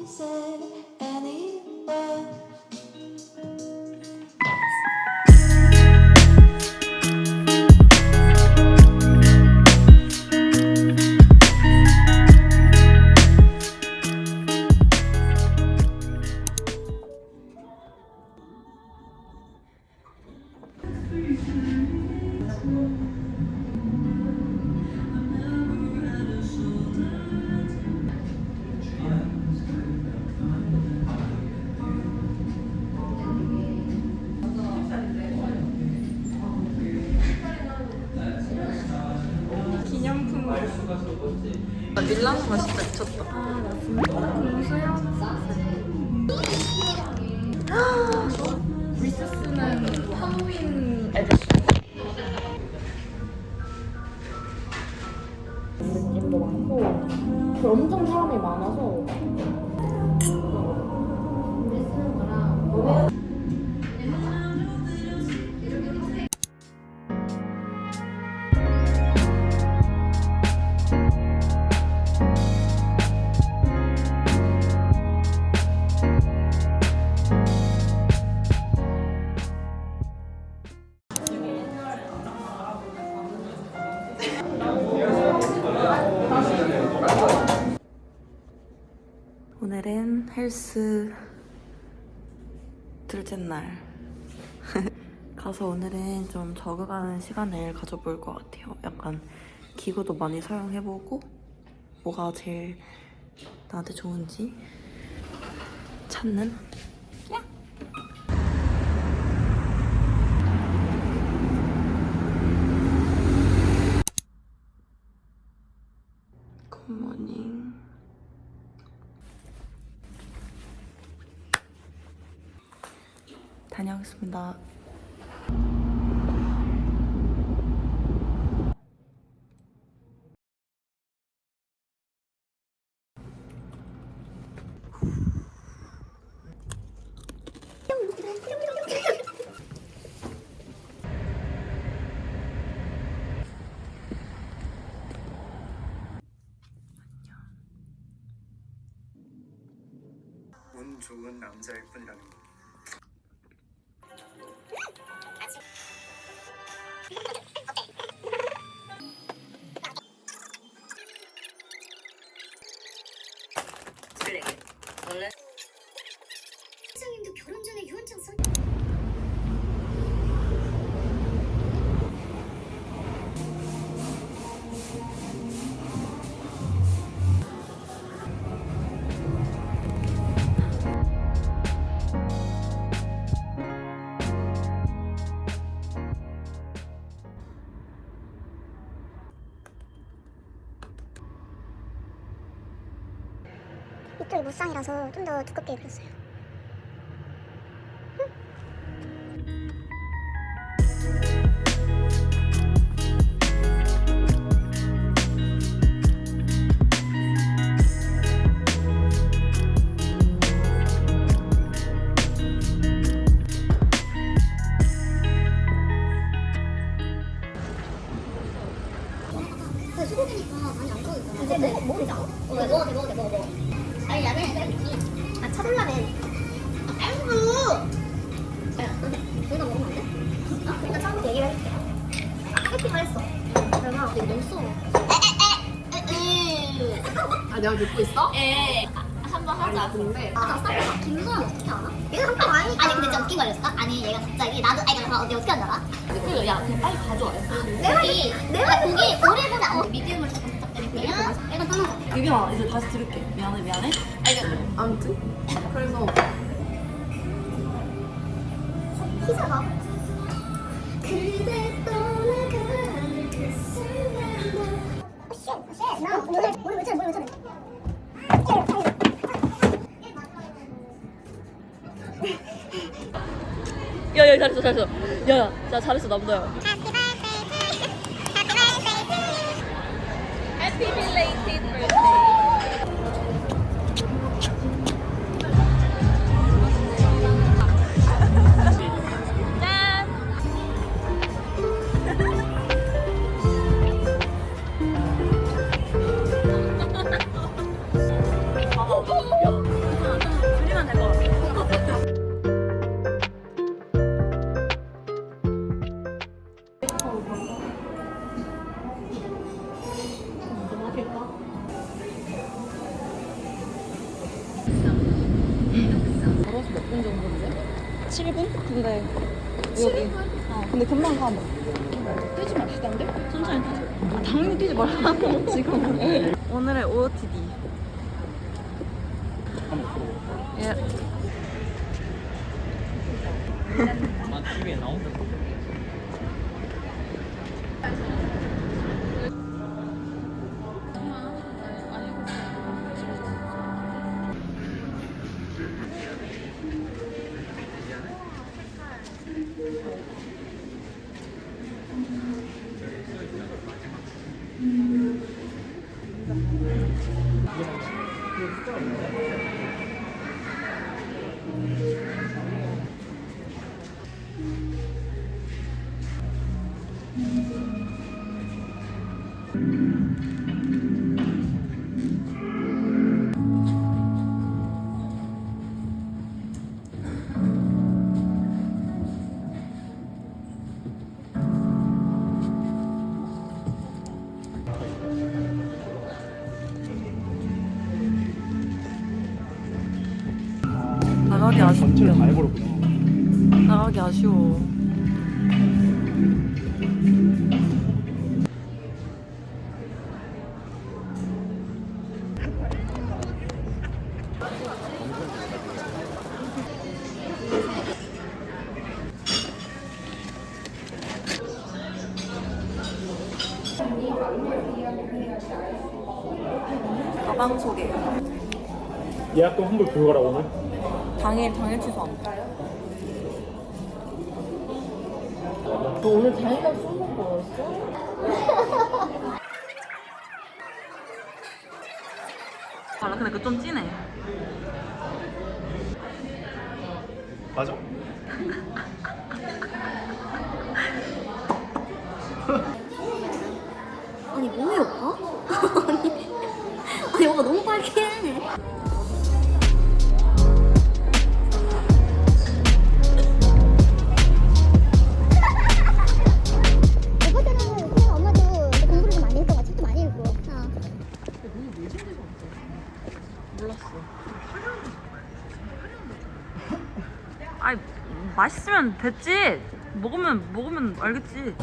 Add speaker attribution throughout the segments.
Speaker 1: it anywhere.
Speaker 2: 기념품. 나 밀라노가 진짜 미쳤다. 아, 나 진짜 리세스는 하로윈 에디션. 느낌도 많고 엄청 사람이 많아서
Speaker 3: 오늘은 헬스 둘째 날 가서 오늘은 좀 적응하는 시간을 가져볼 것 같아요. 약간 기구도 많이 사용해보고 뭐가 제일 나한테 좋은지 찾는 굿모닝. 다녀오겠습니다.
Speaker 4: 운 좋은 남자일 뿐이라는 거.
Speaker 5: 사장님도 결혼 전에 유언장 써. 이쪽이 무쌍이라서 좀 더 두껍게 그렸어요. 수고되니까 많이 안 써도 이제 먹어도 되지 않아? 먹어도 돼. 아니 야는 아 차돌라면 아이고 저희가 먹으면 안 돼? 일단 처음부터 얘기를 해줄게. 해피만 했어. 그러면 근데 너무 써.
Speaker 2: 아, 내가 듣고 있어?
Speaker 5: 예. 한번 하자.
Speaker 2: 근데
Speaker 5: 아, 김소연 어떻게 알아? 얘가 한번 아니까. 아니 근데 진짜 웃긴 거였어. 아니 얘가 갑자기 나도 아니 그러니까 어디 어떻게 알아?
Speaker 2: 그, 야, 그냥 빨리 가져와.
Speaker 5: 내가 고기 오래 보자. 미디움을 조금 부탁드릴게요. 이거 떠나자.
Speaker 3: 유경아 이제 다시 들을게. 미안해.
Speaker 2: 아무튼 그래서
Speaker 5: 희사가 그대 떠나가는 그 순간 나 노래 왜 저래
Speaker 3: 야야 잘했어. 야야 나 잘했어 남자야.
Speaker 2: Happy belated birthday.
Speaker 3: 분 정도인데?
Speaker 2: 7분? 근데 여기 근데 금방 가.
Speaker 3: 뜨지 맙시다인데?
Speaker 2: 천천히 뛰자. 당연히 뛰지 말라고 지금. 오늘의 OOTD. 예.
Speaker 6: TV에 나온다.
Speaker 2: 나가기 아쉽다.
Speaker 6: 전체를 다 해버렸구나.
Speaker 2: 나가기 아쉬워. 가방 소개.
Speaker 6: 예약도 환불 불가라 오늘.
Speaker 2: 당일 취소함.
Speaker 3: 너 오늘 다이가 술 먹고 왔어?
Speaker 2: 아, 근데 그 좀 진해.
Speaker 6: 맞아.
Speaker 5: 아니 뭐해 오빠? 아니 오빠 너무 빨개. 오빠 때는 그냥 엄마도 공부를 좀 많이 했던 책도 많이 읽고.
Speaker 2: 몰랐어. 아이 맛있으면 됐지. 먹으면 알겠지.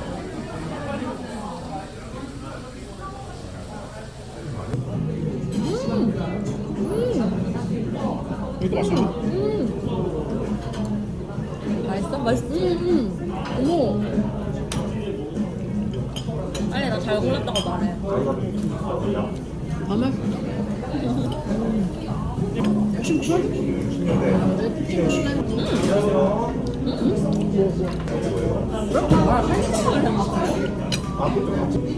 Speaker 6: 이것도 맛있네.
Speaker 2: 맛있어? 맛있어?
Speaker 3: 어머.
Speaker 2: 빨리 나 잘 골랐다고 말해.
Speaker 3: 안 맛있어. 열심히 취하겠지.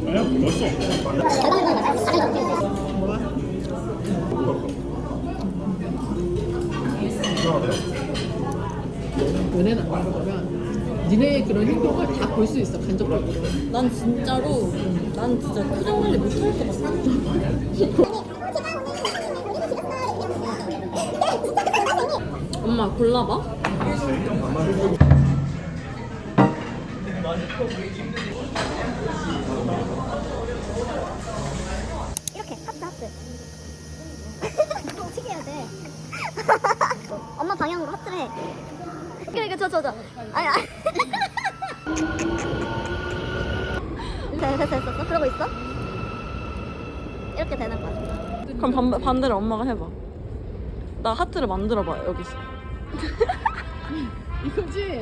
Speaker 6: 아니야? 맛있어.
Speaker 3: 연애는 안 가보면 니네의 그런 행동을 다 볼 수 있어 간접적으로.
Speaker 2: 난 진짜 표정 관리 못할 것 같아. 엄마 골라봐.
Speaker 5: 이렇게 하트. 어떻게 해야 돼? 엄마 방향으로 하트를 해. 그러니까 저. 아니. 됐어. 그러고 있어? 이렇게 되는 거야.
Speaker 2: 그럼 반대로 엄마가 해봐. 나 하트를 만들어봐 여기서.
Speaker 3: 이거지?